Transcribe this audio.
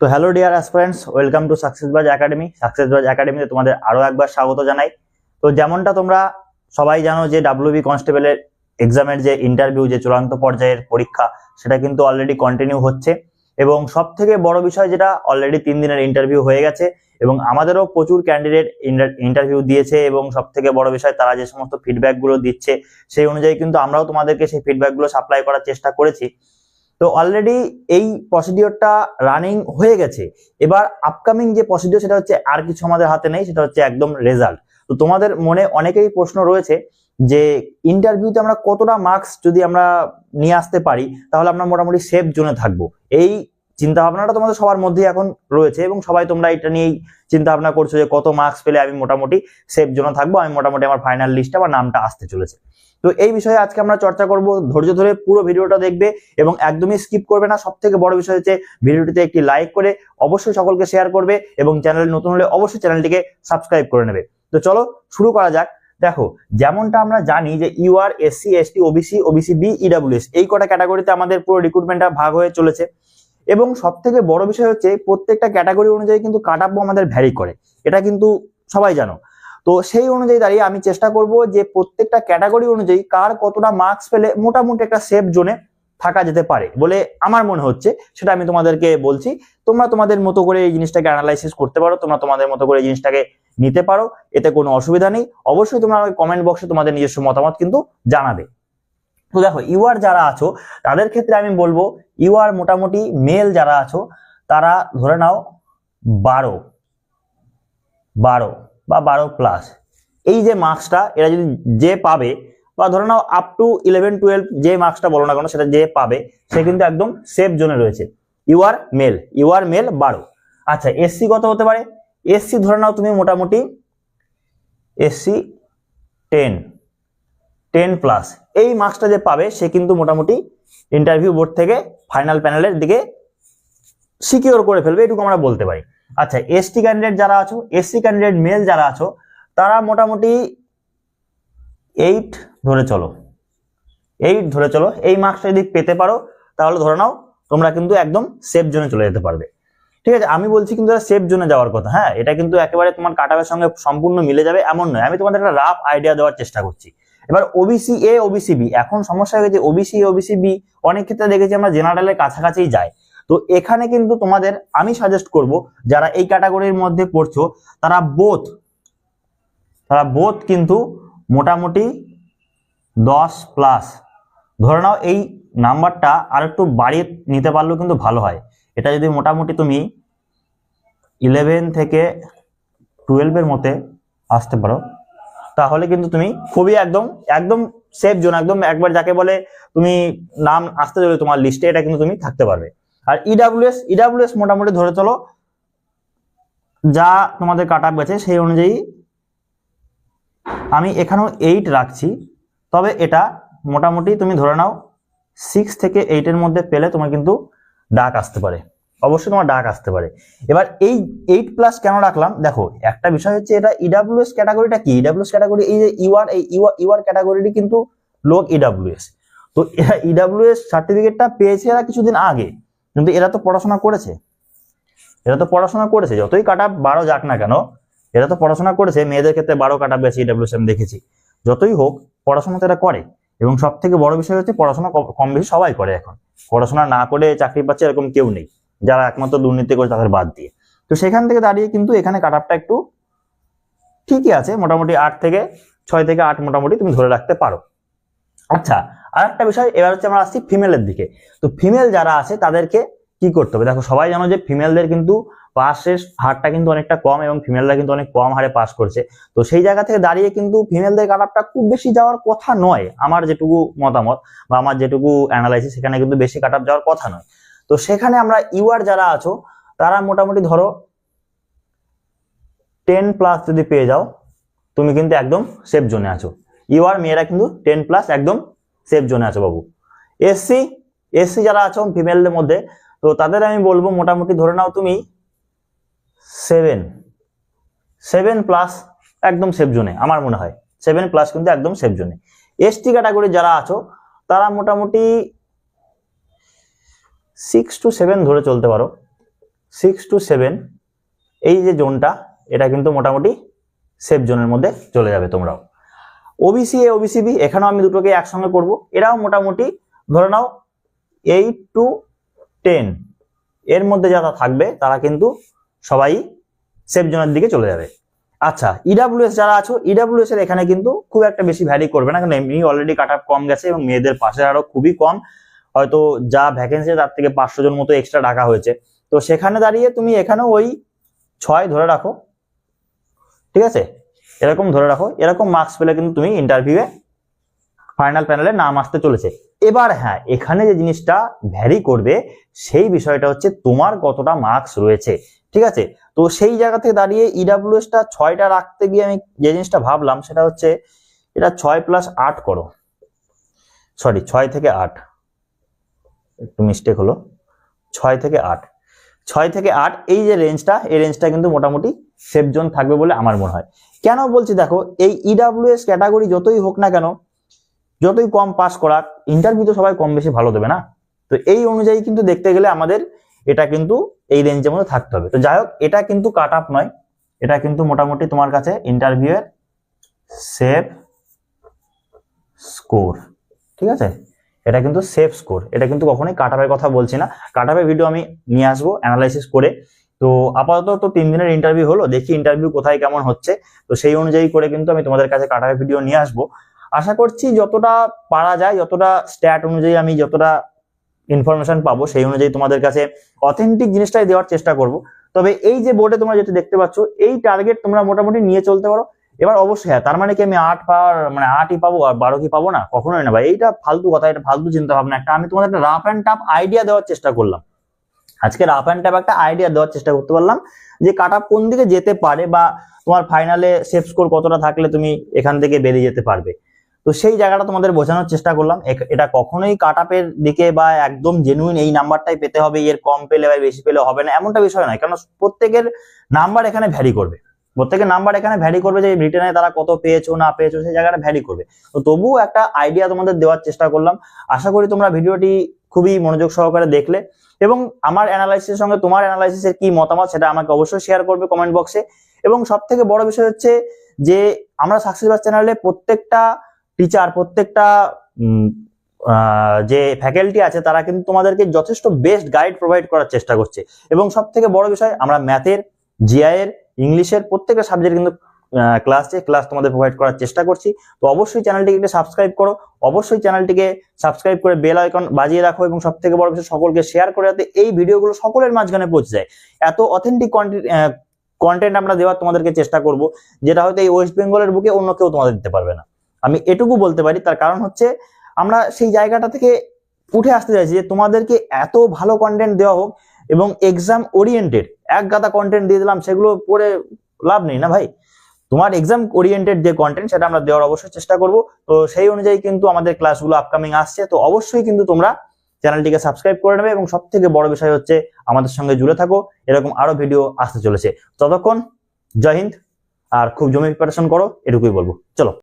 তো hello dear aspirants, welcome to Successbaaz academy. Successbaaz একাডেমিতে তোমাদের আরো একবার স্বাগত জানাই। তো যেমনটা তোমরা সবাই জানো যে ডাব্লিউবি কনস্টেবলের এক্সামের যে ইন্টারভিউ, যে চূড়ান্ত পর্যায়ের পরীক্ষা, সেটা কিন্তু অলরেডি কন্টিনিউ হচ্ছে। এবং সব থেকে বড় বিষয় যেটা, অলরেডি 3 দিনের ইন্টারভিউ হয়ে গেছে এবং আমাদেরও প্রচুর ক্যান্ডিডেট ইন্টারভিউ দিয়েছে। এবং সব থেকে বড় বিষয়, তারা যে সমস্ত ফিডব্যাক গুলো দিচ্ছে সেই অনুযায়ী কিন্তু আমরাও তোমাদেরকে সেই ফিডব্যাক গুলো সাপ্লাই করার চেষ্টা করেছি। তো অলরেডি এই প্রসিডিওরটা রানিং হয়ে গেছে। এবার আপকামিং যে প্রসিডিওর, সেটা হচ্ছে আর কিছু আমাদের হাতে নেই, সেটা হচ্ছে একদম রেজাল্ট। তো তোমাদের মনে অনেকেই প্রশ্ন রয়েছে যে ইন্টারভিউতে আমরা কতটা মার্কস যদি আমরা নিয়ে আসতে পারি তাহলে আমরা মোটামুটি সেফ জোনে থাকবো। এই চিন্তা ভাবনাটা তোমাদের সবার মধ্যে এখন রয়েছে এবং সবাই তোমরা এটা নিয়েই চিন্তা ভাবনা করছো যে কত মার্কস পেলে আমি মোটামুটি সেফ জোনে থাকবো, আমি মোটামুটি আমার ফাইনাল লিস্টে আমার নামটা আসতে চলেছে। তো এই বিষয়ে আজকে আমরা চর্চা করব। ধৈর্য ধরে পুরো ভিডিওটা দেখবে এবং একদমই স্কিপ করবে না। সব থেকে বড় বিষয় হচ্ছে ভিডিওটিতে একটি লাইক করে অবশ্যই সকলকে শেয়ার করবে এবং চ্যানেল নতুন হলে অবশ্যই চ্যানেলটিকে সাবস্ক্রাইব করে নেবে। তো চলো শুরু করা যাক। দেখো, যেমনটা আমরা জানি যে UR, SC, ST, OBC, OBC B, EWS, এই কটা ক্যাটাগরিতে আমাদের পুরো রিক্রুটমেন্টটা ভাগ হয়ে চলেছে। এবং সব থেকে বড় বিষয় হচ্ছে প্রত্যেকটা ক্যাটাগরি অনুযায়ী কিন্তু কাট অফ আমাদের ভ্যারি করে, এটা কিন্তু সবাই জানো। তো সেই অনুযায়ী দাঁড়িয়ে আমি চেষ্টা করব যে প্রত্যেকটা ক্যাটাগরি অনুযায়ী কার কতটা মার্কস পেলে মোটামুটি একটা সেফ জোনে থাকা যেতে পারে বলে আমার মনে হচ্ছে, সেটা আমি তোমাদেরকে বলছি। তোমরা তোমাদের মতো করে এই জিনিসটাকে অ্যানালাইসিস করতে পারো, তোমরা তোমাদের মতো করে এই জিনিসটাকে নিতে পারো, এতে কোনো অসুবিধা নেই। অবশ্যই তোমরা কমেন্ট বক্সে তোমাদের নিজস্ব মতামত কিন্তু জানাবে। তো দেখো, ইউআর যারা আছো তাদের ক্ষেত্রে আমি বলবো, ইউআর মোটামুটি মেল যারা আছো তারা ধরে নাও 12 বা 12+, এই যে মার্কসটা এরা যদি যে পাবে, বা ধরে নাও আপ টু 11-12 যে মার্কসটা বলো না কেন, সেটা যে পাবে সে কিন্তু একদম সেফ জোনে রয়েছে। UR male 12। আচ্ছা, এসসি কত হতে পারে? এসসি ধরে নাও তুমি মোটামুটি এসসি 10+, এই মার্কসটা যে পাবে সে কিন্তু মোটামুটি ইন্টারভিউ বোর্ড থেকে ফাইনাল প্যানেলের দিকে সিকিউর করে ফেলবে, এটুকু আমরা বলতে পারি। আচ্ছা, এসটি ক্যান্ডিডেট যারা আছো, এসসি ক্যান্ডিডেট মেল যারা আছো, তারা মোটামুটি 8 ধরে চলো, এই মার্কসটা যদি পেতে পারো তাহলে ধরে নাও তোমরা কিন্তু একদম সেফ জোনে চলে যেতে পারবে। ঠিক আছে, আমি বলছি কিন্তু সেফ জোনে যাওয়ার কথা। হ্যাঁ, এটা কিন্তু একেবারে তোমার কাটঅফের সঙ্গে সম্পূর্ণ মিলে যাবে এমন নয়, আমি তোমাদের একটা রাফ আইডিয়া দেওয়ার চেষ্টা করছি। এবার ওবিসি এ, ওবিসি বি, এখন সমস্যা হয়ে গেছে ওবিসি এ, ওবিসি বি অনেক ক্ষেত্রে দেখেছি আমরা জেনারেলের কাছাকাছিই যায়। তো এখানে কিন্তু তোমাদের আমি সাজেস্ট করব, যারা এই ক্যাটাগরির মধ্যে পড়ছো তারা বোথ কিন্তু মোটামুটি 10+, ধরে নাও এই নাম্বারটা আর একটু বাড়িয়ে নিতে পারলেও কিন্তু ভালো হয়। এটা যদি মোটামুটি তুমি 11 থেকে 12 এর মধ্যে আসতে পারো তাহলে কিন্তু তুমি খুবই একদম সেফ জোন, একবার যাকে বলে তুমি নাম আসতে চলে তোমার লিস্টে, এটা কিন্তু তুমি থাকতে পারবে। আর ইডব্লিউএস মোটামুটি ধরে চলো যা তোমাদের কাট অফ গেছে সেই অনুযায়ী আমি এখানেও 8 রাখছি, তবে এটা মোটামুটি তুমি ধরে নাও 6 থেকে 8 এর মধ্যে পেলে তোমার কিন্তু ডাক আসতে পারে, অবশ্যই তোমার ডাক আসতে পারে। এবার এই 8+ কেন রাখলাম, দেখো একটা বিষয় হচ্ছে এটা ইডব্লিউএস ক্যাটাগরিটা কি, ইডব্লিউএস ক্যাটাগরি এই যে ইউআর ক্যাটাগরিটি কিন্তু লোক ইডব্লিউএস। তো এরা ইডব্লিউএস সার্টিফিকেটটা পেয়েছে এরা কিছুদিন আগে, কিন্তু এরা তো পড়াশোনা করেছে, যতই কাট অফ 12 যাক না কেন এরা তো পড়াশোনা করেছে। মেয়েদের ক্ষেত্রে 12 কাট অফ গেছে ইডব্লিউএস আমি দেখেছি। যতই হোক পড়াশোনা তো এরা করে, এবং সব থেকে বড় বিষয় হচ্ছে পড়াশোনা কম বেশি সবাই করে। এখন পড়াশোনা না করে চাকরি পাচ্ছে এরকম কেউ নেই, যারা একমাত্র দুর্নীতি করে তাদের বাদ দিয়ে। তো সেখান থেকে দাঁড়িয়ে কিন্তু এখানে কাট অফটা একটু ঠিকই আছে, মোটামুটি 6 থেকে 8 মোটামুটি তুমি ধরে রাখতে পারো। আচ্ছা, আর একটা বিষয়, এবার হচ্ছে আমরা আসছি ফিমেলের দিকে। তো ফিমেল যারা আছে তাদেরকে কি করতে হবে? দেখো, সবাই জানো যে ফিমেলদের কিন্তু পাসের হারটা কিন্তু অনেকটা কম এবং ফিমেলরা কিন্তু অনেক কম হারে পাস করছে। তো সেই জায়গা থেকে দাঁড়িয়ে কিন্তু ফিমেলদের কাট অফটা খুব বেশি যাওয়ার কথা নয়, আমার যেটুকু মতামত বা আমার যেটুকু অ্যানালাইসিস, সেখানে কিন্তু বেশি কাট অফ যাওয়ার কথা নয়। তো সেখানে আমরা ইউআর যারা আছো তারা মোটামুটি ধরো 10+ যদি পেয়ে যাও তুমি কিন্তু একদম সেফ জোনে আছো। ইউআর মেয়েরা কিন্তু 10+ একদম সেফ জোনে আছো বাবু। এসসি যারা আছো ফিমেলদের মধ্যে, তো তাদের আমি বলবো মোটামুটি ধরে নাও তুমি 7+ একদম সেফ জোনে, আমার মনে হয় 7+ কিন্তু একদম সেফ জোনে। এসটি ক্যাটাগরি যারা আছো তারা মোটামুটি 6 to 7 ধরে চলতে পারো, 6 to 7 এই যে জোনটা, এটা কিন্তু মোটামুটি সেফ জোনের মধ্যে চলে যাবে তোমরাও। ওবিসি এ ওবিসি বি, এখানেও আমি দুটোকে একসঙ্গে করব, এরাও মোটামুটি ধরে নাও 8 to 10 এর মধ্যে যারা থাকবে তারা কিন্তু সবাই সেফ জোনের দিকে চলে যাবে। আচ্ছা, ইডাব্লিউএস যারা আছো, ইডাব্লিউএস এর এখানে কিন্তু খুব একটা বেশি ভ্যারি করবে না, কারণ এমনি অলরেডি কাট অফ কম গেছে এবং মেয়েদের পাশে আরো খুবই কম, হয়তো যা ভ্যাকেন্সি তার থেকে 500 জন মতো এক্সট্রা ডাকা হয়েছে। তো সেখানে দাঁড়িয়ে তুমি এখানেও ওই 6 ধরে রাখো, ঠিক আছে, এরকম ধরে রাখো, এরকম মার্কস পেলে কিন্তু তুমি ইন্টারভিউয়ে ফাইনাল প্যানেলে নাম আসতে চলেছে। এবার হ্যাঁ, এখানে যে জিনিসটা ভ্যারি করবে সেই বিষয়টা হচ্ছে তোমার কতটা মার্কস রয়েছে, ঠিক আছে। তো সেই জায়গা থেকে দাঁড়িয়ে ইডাব্লিউএস টা 6টা রাখতে গিয়ে আমি যে জিনিসটা ভাবলাম সেটা হচ্ছে এটা 6 + 8 করো, সরি 6 থেকে 8, একটু মিস্টেক হলো, 6 থেকে 8, 6 থেকে 8 এই যে রেঞ্জটা, এই রেঞ্জটা কিন্তু মোটামুটি সেফ জোন থাকবে বলে আমার মনে হয়। কেন বলছি দেখো, এই ইডাব্লিউএস ক্যাটাগরি যতই হোক না কেন, যতই কম পাস করাক, ইন্টারভিউ তো সবাই কম বেশি ভালো দেবে না, তো এই অনুযায়ী কিন্তু দেখতে গেলে আমাদের এটা কিন্তু এই রেঞ্জের মধ্যে থাকতে হবে। তো যাই হোক, এটা কিন্তু কাট আপ নয়, এটা কিন্তু মোটামুটি তোমার কাছে ইন্টারভিউ এর সেফ স্কোর, ঠিক আছে, এটা কিন্তু সেফ স্কোর, এটা কিন্তু কখনোই কাট আপের কথা বলছি না। কাট আপের ভিডিও আমি নিয়ে আসবো অ্যানালাইসিস করে। তো আপাতত তো 3 দিনের ইন্টারভিউ হলো, দেখি ইন্টারভিউ কোথায় কেমন হচ্ছে, তো সেই অনুযায়ী করে কিন্তু আমি তোমাদের কাছে কাট আপের ভিডিও নিয়ে আসবো। আশা করছি যতটা পারা যায়, যতটা স্ট্যাট অনুযায়ী আমি যতটা ইনফরমেশন পাবো সেই অনুযায়ী তোমাদের কাছে অথেন্টিক জিনিসটাই দেওয়ার চেষ্টা করব। তবে এই যে বোর্ডে তোমরা যেটা দেখতে পাচ্ছ, এই টার্গেট তোমরা মোটামুটি নিয়ে চলতে পারো। এবার অবশ্যই হ্যাঁ, তার মানে কি আমি 8 পাওয়ার মানে 8ই পাবো আর 12 কি পাবো না? কখনোই না ভাই, এইটা ফালতু কথা, এটা ফালতু চিন্তা ভাবনা। একটা আমি তোমাদের একটা রাফ অ্যান্ড টাফ আইডিয়া দেওয়ার চেষ্টা করলাম আজকে, রাফ অ্যান্ড টাফ একটা আইডিয়া দেওয়ার চেষ্টা করতে পারলাম যে কাট আপ কোন দিকে যেতে পারে বা তোমার ফাইনালে সেফ স্কোর কতটা থাকলে তুমি এখান থেকে বেরিয়ে যেতে পারবে। তো সেই জায়গাটা তোমাদের বোঝানোর চেষ্টা করলাম। এটা কখনোই কাট আপের দিকে বা একদম জেনুইন এই নাম্বারটাই পেতে হবে, এর কম পেলে বা বেশি পেলে হবে না, এমনটা বিষয় নয়। কারণ প্রত্যেকের নাম্বার এখানে ভ্যারি করবে, প্রত্যেকের নাম্বার এখানে ভ্যারি করবে, যে রিটেনে তারা কত পেয়েছো না পেয়েছো সেই জায়গাটা ভ্যারি করবে। তো তবুও একটা আইডিয়া তোমাদের দেওয়ার চেষ্টা করলাম। আশা করি তোমরা ভিডিওটি খুবই মনোযোগ সহকারে দেখলে এবং আমার অ্যানালাইসিসের সঙ্গে তোমার অ্যানালাইসিসের কি মতামত সেটা আমাকে অবশ্যই শেয়ার করবে কমেন্ট বক্সে। এবং সব থেকে বড় বিষয় হচ্ছে যে আমরা সাকসেস বাস চ্যানেলে প্রত্যেকটা টিচার, প্রত্যেকটা যে ফ্যাকাল্টি আছে তারা কিন্তু তোমাদেরকে যথেষ্ট বেস্ট গাইড প্রোভাইড করার চেষ্টা করছে। এবং সব থেকে বড় বিষয়, আমরা ম্যাথের, জিআই এর, ইংলিশের প্রত্যেকটা সাবজেক্ট কিন্তু ক্লাস তোমাদের প্রোভাইড করার চেষ্টা করছি। তো অবশ্যই চ্যানেলটিকে সাবস্ক্রাইব করো, অবশ্যই চ্যানেলটিকে সাবস্ক্রাইব করে বেল আইকন বাজিয়ে রাখো এবং সব থেকে বড় বিষয় সকলকে শেয়ার করে, যাতে এই ভিডিওগুলো সকলের মাঝখানে পৌঁছে যায়। এত অথেন্টিক কন্টেন্ট আমরা দেওয়ার তোমাদেরকে চেষ্টা করব, যেটা হয়তো এই ওয়েস্ট বেঙ্গলের বুকে অন্য কেউ তোমাদের দিতে পারবে না। আমি এটুকু বলতে পারি, তার কারণ হচ্ছে আমরা সেই জায়গাটা থেকে উঠে আসতে চাইছি যে তোমাদেরকে এত ভালো কন্টেন্ট দেওয়া হোক এবং এক্সাম ওরিয়েন্টেড। এক গাদা কন্টেন্ট দিয়ে দিলাম, সেগুলো পড়ে লাভ নেই না ভাই। তোমার এক্সাম ওরিয়েন্টেড যে কন্টেন্ট সেটা আমরা দেওয়ার অবশ্যই চেষ্টা করব। তো সেই অনুযায়ী কিন্তু আমাদের ক্লাসগুলো আপকামিং আসছে। তো অবশ্যই কিন্তু তোমরা চ্যানেলটিকে সাবস্ক্রাইব করে নেবে এবং সব থেকে বড় বিষয় হচ্ছে আমাদের সঙ্গে জুড়ে থাকো, এরকম আরো ভিডিও আসতে চলেছে। ততক্ষণ জয় হিন্দ, আর খুব জমি প্রিপারেশন করো, এটুকুই বলবো। চলো।